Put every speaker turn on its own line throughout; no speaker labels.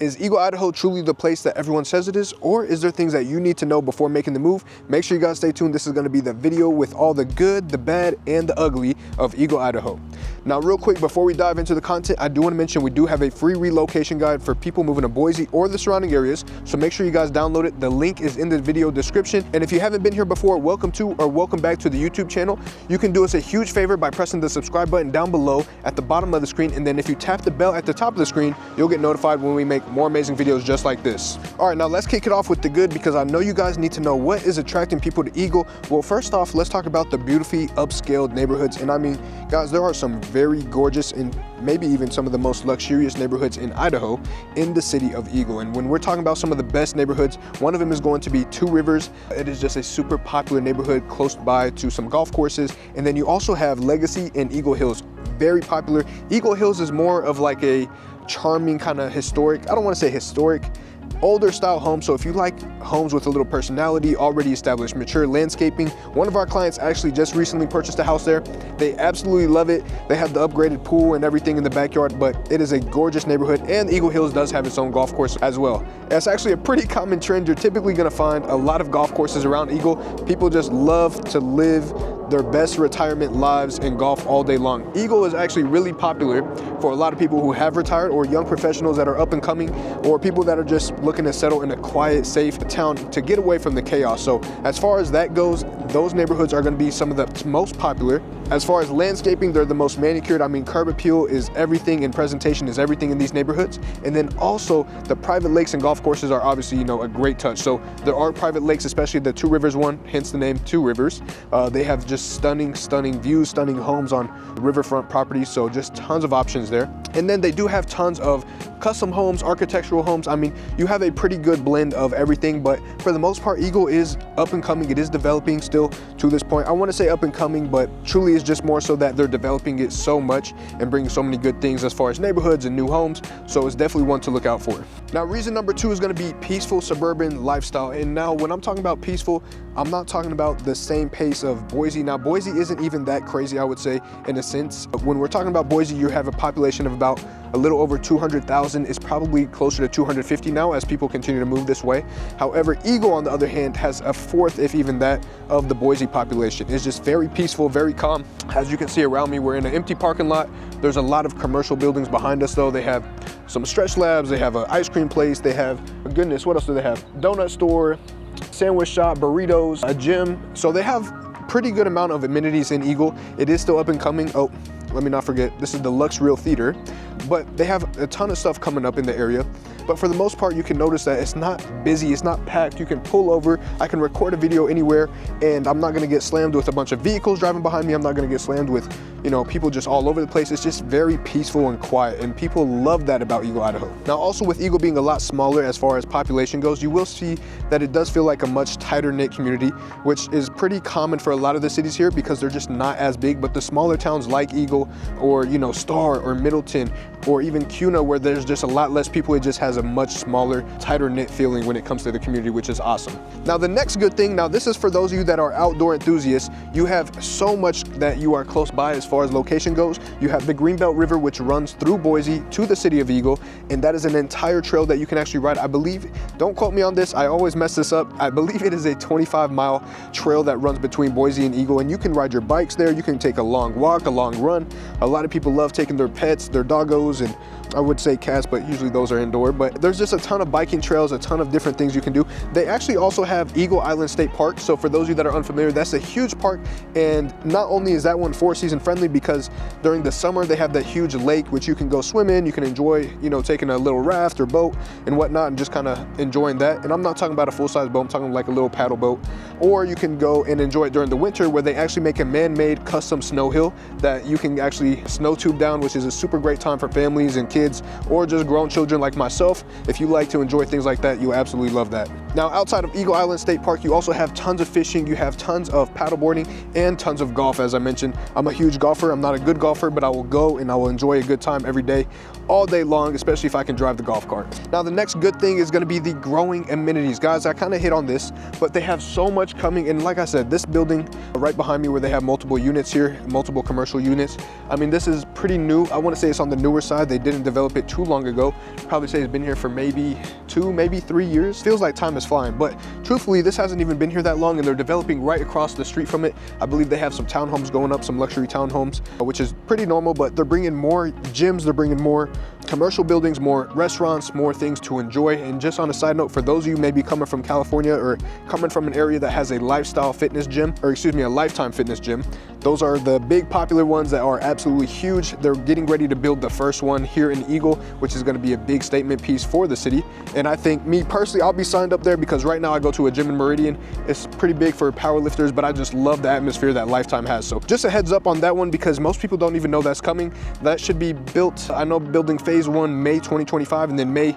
Is Eagle, Idaho truly the place that everyone says it is, or is there things that you need to know before making the move? Make sure you guys stay tuned. This is going to be the video with all the good, the bad, and the ugly of Eagle, Idaho. Now, real quick, before we dive into the content, I do want to mention we do have a free relocation guide for people moving to Boise or the surrounding areas, so make sure you guys download it. The link is in the video description. And if you haven't been here before, welcome to or welcome back to the YouTube channel. You can do us a huge favor by pressing the subscribe button down below at the bottom of the screen, and then if you tap the bell at the top of the screen, you'll get notified when we make more amazing videos just like this. All right, now let's kick it off with the good, because I know you guys need to know what is attracting people to Eagle. Well, first off, let's talk about the beautifully upscaled neighborhoods. And I mean, guys, there are some very gorgeous and maybe even some of the most luxurious neighborhoods in Idaho in the city of Eagle. And when we're talking about some of the best neighborhoods, one of them is going to be Two Rivers. It is just a super popular neighborhood close by to some golf courses. And then you also have Legacy and Eagle Hills, very popular. Eagle Hills is more of like a charming kind of historic, I don't want to say historic, older style home. So if you like homes with a little personality, already established, mature landscaping, one of our clients actually just recently purchased a house there. They absolutely love it. They have the upgraded pool and everything in the backyard, but it is a gorgeous neighborhood, and Eagle Hills does have its own golf course as well. It's actually a pretty common trend. You're typically going to find a lot of golf courses around Eagle. People just love to live their best retirement lives and golf all day long. Eagle is actually really popular for a lot of people who have retired, or young professionals that are up and coming, or people that are just looking to settle in a quiet, safe town to get away from the chaos. So as far as that goes, those neighborhoods are going to be some of the most popular. As far as landscaping, they're the most manicured. I mean, curb appeal is everything, and presentation is everything in these neighborhoods. And then also the private lakes and golf courses are obviously, you know, a great touch. So there are private lakes, especially the Two Rivers one, hence the name Two Rivers. They have just stunning views, stunning homes on riverfront properties. So just tons of options there. And then they do have tons of custom homes, architectural homes. I mean, you have a pretty good blend of everything, but for the most part, Eagle is up and coming. It is developing still to this point. I want to say up and coming, but truly it's just more so that they're developing it so much and bringing so many good things as far as neighborhoods and new homes. So it's definitely one to look out for. Now, reason number two is going to be peaceful suburban lifestyle. And now when I'm talking about peaceful, I'm not talking about the same pace of Boise. Now, Boise isn't even that crazy, I would say, in a sense. But when we're talking about Boise, you have a population of about a little over 200,000. It's probably closer to 250 now as people continue to move this way. However, Eagle, on the other hand, has a fourth, if even that, of the Boise population. It's just very peaceful, very calm. As you can see around me, we're in an empty parking lot. There's a lot of commercial buildings behind us, though. They have some stretch labs, they have an ice cream place, they have, goodness, what else do they have? Donut store, sandwich shop, burritos, a gym. So they have pretty good amount of amenities in Eagle. It is still up and coming. Oh, let me not forget, this is the Lux Real Theater, but they have a ton of stuff coming up in the area. But for the most part, you can notice that it's not busy, it's not packed. You can pull over, I can record a video anywhere, and I'm not gonna get slammed with a bunch of vehicles driving behind me. I'm not gonna get slammed with, you know, people just all over the place. It's just very peaceful and quiet, and people love that about Eagle, Idaho. Now, also with Eagle being a lot smaller as far as population goes, you will see that it does feel like a much tighter knit community, which is pretty common for a lot of the cities here because they're just not as big. But the smaller towns like Eagle, or, you know, Star or Middleton, or even Kuna, where there's just a lot less people, it just has a much smaller, tighter knit feeling when it comes to the community, which is awesome. Now, the next good thing, now this is for those of you that are outdoor enthusiasts, you have so much that you are close by as far as location goes. You have the Greenbelt River, which runs through Boise to the city of Eagle, and that is an entire trail that you can actually ride. I believe, don't quote me on this, I always mess this up, I believe it is a 25-mile trail that runs between Boise and Eagle, and you can ride your bikes there, you can take a long walk, a long run. A lot of people love taking their pets, their doggos, and I would say cats, but usually those are indoor. But there's just a ton of biking trails, a ton of different things you can do. They actually also have Eagle Island State Park. So for those of you that are unfamiliar, that's a huge park. And not only is that one four-season friendly, because during the summer they have that huge lake which you can go swim in. You can enjoy, you know, taking a little raft or boat and whatnot, and just kind of enjoying that. And I'm not talking about a full-size boat, I'm talking like a little paddle boat. Or you can go and enjoy it during the winter, where they actually make a man-made custom snow hill that you can actually snow tube down, which is a super great time for families and kids, or just grown children like myself. If you like to enjoy things like that, you'll absolutely love that. Now, outside of Eagle Island State Park, you also have tons of fishing, you have tons of paddleboarding, and tons of golf. As I mentioned, I'm a huge golfer. I'm not a good golfer, but I will go and I will enjoy a good time every day, all day long, especially if I can drive the golf cart. Now, the next good thing is going to be the growing amenities. Guys, I kind of hit on this, but they have so much coming. And like I said, this building right behind me where they have multiple units here, multiple commercial units, I mean, this is pretty new. I want to say it's on the newer side. They didn't develop it too long ago. Probably say it's been here for maybe 2, maybe 3 years. Feels like time is flying, but truthfully, this hasn't even been here that long, and they're developing right across the street from it. I believe they have some townhomes going up, some luxury townhomes, which is pretty normal, but they're bringing more gyms, they're bringing more commercial buildings, more restaurants, more things to enjoy. And just on a side note, for those of you maybe coming from California or coming from an area that has a lifestyle fitness gym, or excuse me, a Lifetime fitness gym, those are the big popular ones that are absolutely huge. They're getting ready to build the first one here in Eagle, which is going to be a big statement piece for the city. And I think, me personally, I'll be signed up there because right now I go to a gym in Meridian. It's pretty big for powerlifters, but I just love the atmosphere that Lifetime has. So just a heads up on that one, because most people don't even know that's coming. That should be built, I know, building phase 1 May 2025, and then May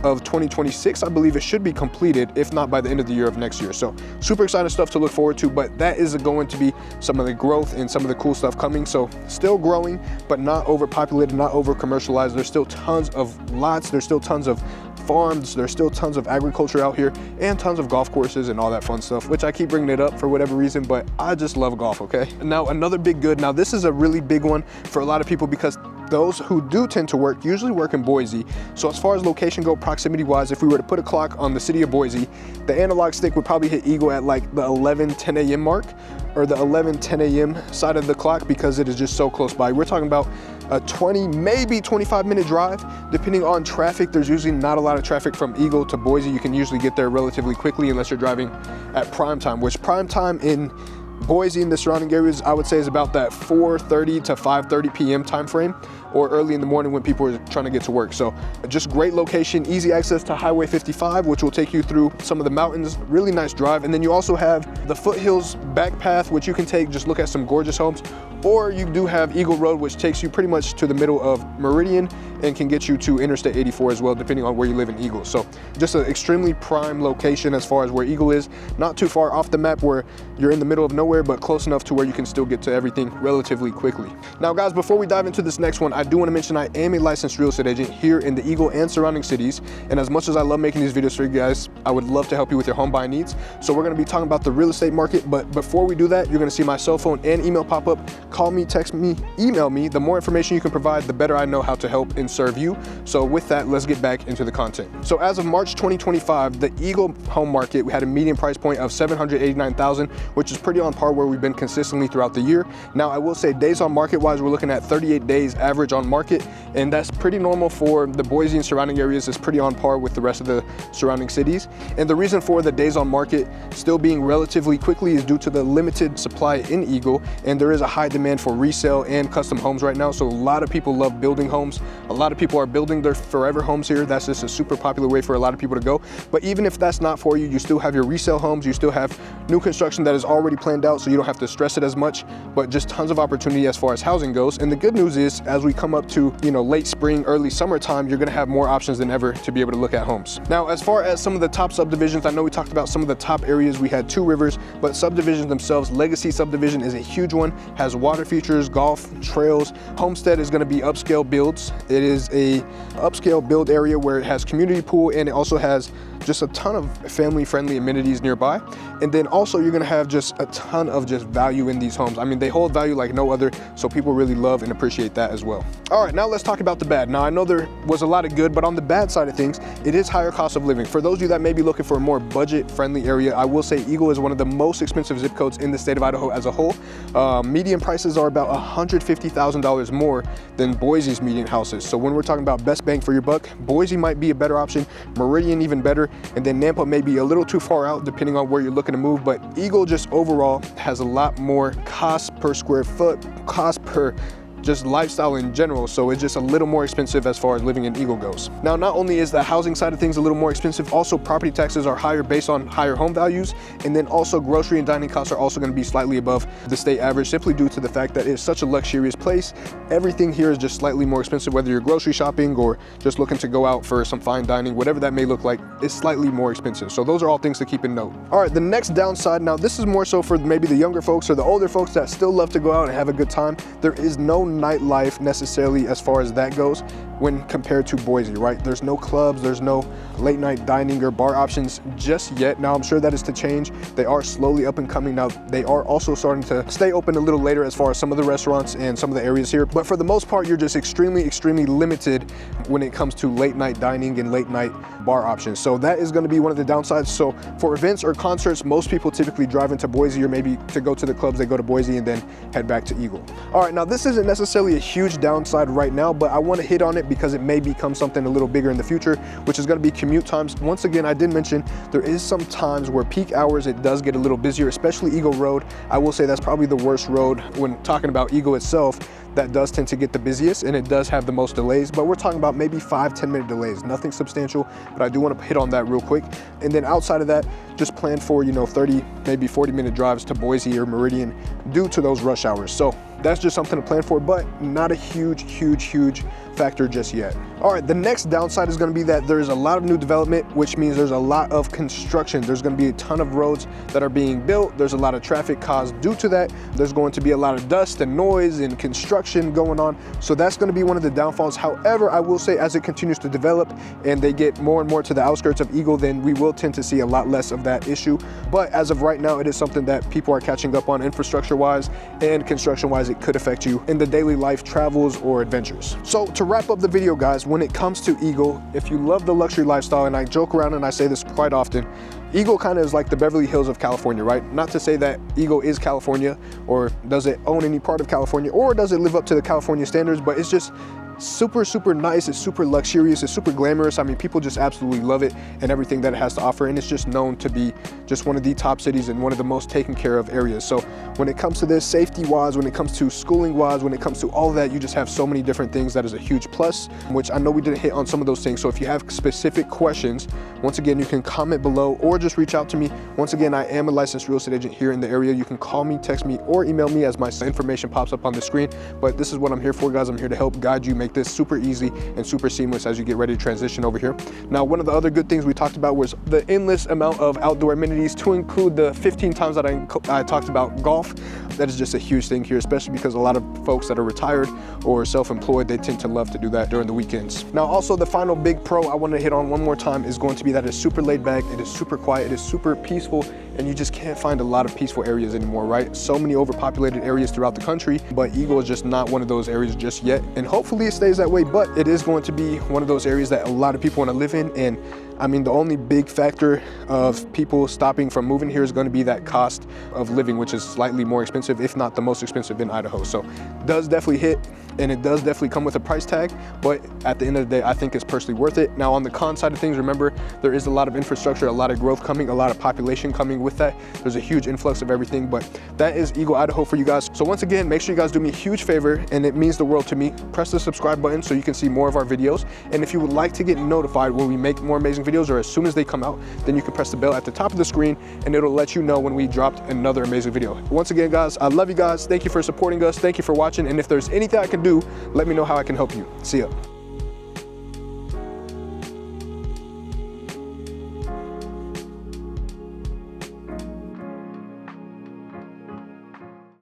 of 2026, I believe it should be completed, if not by the end of the year of next year. So super exciting stuff to look forward to, but that is going to be some of the growth and some of the cool stuff coming. So still growing, but not overpopulated, not over commercialized. There's still tons of lots, there's still tons of farms, there's still tons of agriculture out here, and tons of golf courses and all that fun stuff, which I keep bringing it up for whatever reason, but I just love golf, okay? Now, another big good, now this is a really big one for a lot of people, because those who do tend to work usually work in Boise. So as far as location go, proximity wise, if we were to put a clock on the city of Boise, the analog stick would probably hit Eagle at like the 11:10 a.m. mark, or the 11:10 a.m. side of the clock, because it is just so close by. We're talking about a 20, maybe 25-minute drive, depending on traffic. There's usually not a lot of traffic from Eagle to Boise. You can usually get there relatively quickly unless you're driving at prime time, which prime time in Boise and the surrounding areas, I would say, is about that 4:30 to 5:30 p.m. time frame, or early in the morning when people are trying to get to work. So just great location, easy access to Highway 55, which will take you through some of the mountains, really nice drive. And then you also have the Foothills back path, which you can take, just look at some gorgeous homes. Or you do have Eagle Road, which takes you pretty much to the middle of Meridian and can get you to Interstate 84 as well, depending on where you live in Eagle. So just an extremely prime location as far as where Eagle is. Not too far off the map where you're in the middle of nowhere, but close enough to where you can still get to everything relatively quickly. Now guys, before we dive into this next one, I do want to mention I am a licensed real estate agent here in the Eagle and surrounding cities. And as much as I love making these videos for you guys, I would love to help you with your home buying needs. So we're going to be talking about the real estate market. But before we do that, you're going to see my cell phone and email pop up. Call me, text me, email me. The more information you can provide, the better I know how to help and serve you. So with that, let's get back into the content. So as of March 2025, the Eagle home market, we had a median price point of $789,000, which is pretty on par where we've been consistently throughout the year. Now I will say, days on market wise, we're looking at 38 days average on market, and that's pretty normal for the Boise and surrounding areas. It's pretty on par with the rest of the surrounding cities. And the reason for the days on market still being relatively quickly is due to the limited supply in Eagle, and there is a high demand for resale and custom homes right now. So a lot of people love building homes. A lot of people are building their forever homes here. That's just a super popular way for a lot of people to go. But even if that's not for you, you still have your resale homes. You still have new construction that is already planned out, so you don't have to stress it as much, but just tons of opportunity as far as housing goes. And the good news is, as we come up to, late spring, early summertime, you're gonna have more options than ever to be able to look at homes. Now, as far as some of the top subdivisions, I know we talked about some of the top areas. We had Two Rivers, but subdivisions themselves, Legacy subdivision is a huge one, has water features, golf, trails. Homestead is gonna be upscale builds. It is a upscale build area where it has community pool, and it also has just a ton of family-friendly amenities nearby. And then also you're gonna have just a ton of just value in these homes. I mean, they hold value like no other, so people really love and appreciate that as well. All right, now let's talk about the bad. Now I know there was a lot of good, but on the bad side of things, it is higher cost of living. For those of you that may be looking for a more budget-friendly area, I will say Eagle is one of the most expensive zip codes in the state of Idaho as a whole. Median prices are about $150,000 more than Boise's median houses. So when we're talking about best bang for your buck, Boise might be a better option, Meridian even better, and then Nampa may be a little too far out depending on where you're looking to move. But Eagle just overall has a lot more cost per square foot, cost per just lifestyle in general. So it's just a little more expensive as far as living in Eagle goes. Now, not only is the housing side of things a little more expensive, also property taxes are higher based on higher home values. And then also grocery and dining costs are also going to be slightly above the state average, simply due to the fact that it's such a luxurious place. Everything here is just slightly more expensive, whether you're grocery shopping or just looking to go out for some fine dining, whatever that may look like, it's slightly more expensive. So those are all things to keep in note. All right, the next downside, now this is more so for maybe the younger folks or the older folks that still love to go out and have a good time. There is no nightlife necessarily as far as that goes when compared to Boise, right? There's no clubs, there's no late night dining or bar options just yet. Now, I'm sure that is to change. They are slowly up and coming. Now, they are also starting to stay open a little later as far as some of the restaurants and some of the areas here. But for the most part, you're just extremely, extremely limited when it comes to late night dining and late night bar options. So that is gonna be one of the downsides. So for events or concerts, most people typically drive into Boise, or maybe to go to the clubs, they go to Boise and then head back to Eagle. All right, now this isn't necessarily a huge downside right now, but I wanna hit on it because it may become something a little bigger in the future, which is gonna be commute times. Once again, I did mention there is some times where peak hours, it does get a little busier, especially Eagle Road. I will say that's probably the worst road when talking about Eagle itself. That does tend to get the busiest and it does have the most delays, but we're talking about maybe 5-10 minute delays, nothing substantial, but I do want to hit on that real quick. And then outside of that, just plan for, 30, maybe 40-minute drives to Boise or Meridian due to those rush hours. So that's just something to plan for, but not a huge factor just yet. All right, the next downside is going to be that there's a lot of new development, which means there's a lot of construction. There's going to be a ton of roads that are being built. There's a lot of traffic caused due to that. There's going to be a lot of dust and noise and construction going on. So that's going to be one of the downfalls. However, I will say as it continues to develop and they get more and more to the outskirts of Eagle, then we will tend to see a lot less of that issue. But as of right now, it is something that people are catching up on infrastructure-wise and construction-wise. It could affect you in the daily life travels or adventures. So to wrap up the video, guys, when it comes to Eagle, if you love the luxury lifestyle, and I joke around and I say this quite often, Eagle kind of is like the Beverly Hills of California, right? Not to say that Eagle is California or does it own any part of California or does it live up to the California standards, but it's just super nice. It's super luxurious. It's super glamorous. I mean, people just absolutely love it and everything that it has to offer. And it's just known to be just one of the top cities and one of the most taken care of areas. So when it comes to this, safety wise, when it comes to schooling wise, when it comes to all of that, you just have so many different things that is a huge plus, which I know we didn't hit on some of those things. So if you have specific questions, once again, you can comment below or just reach out to me. Once again, I am a licensed real estate agent here in the area. You can call me, text me, or email me as my information pops up on the screen. But this is what I'm here for, guys. I'm here to help guide you, make this super easy and super seamless as you get ready to transition over here. Now, one of the other good things we talked about was the endless amount of outdoor amenities, to include the 15 times that I talked about golf. That is just a huge thing here, especially because a lot of folks that are retired or self-employed, they tend to love to do that during the weekends. Now, also the final big pro I want to hit on one more time is going to be that it's super laid back, it is super quiet, it is super peaceful, and you just can't find a lot of peaceful areas anymore, right? So many overpopulated areas throughout the country, but Eagle is just not one of those areas just yet. And hopefully it stays that way, but it is going to be one of those areas that a lot of people want to live in. And I mean, the only big factor of people stopping from moving here is going to be that cost of living, which is slightly more expensive, if not the most expensive in Idaho. So it does definitely hit, and it does definitely come with a price tag, but at the end of the day, I think it's personally worth it. Now, on the con side of things, remember, there is a lot of infrastructure, a lot of growth coming, a lot of population coming with that. There's a huge influx of everything, but that is Eagle, Idaho for you guys. So once again, make sure you guys do me a huge favor, and it means the world to me. Press the subscribe button so you can see more of our videos. And if you would like to get notified when we make more amazing videos, or as soon as they come out, then you can press the bell at the top of the screen and it'll let you know when we dropped another amazing video. Once again, guys, I love you guys. Thank you for supporting us. Thank you for watching. And if there's anything I can do, let me know how I can help you. See ya.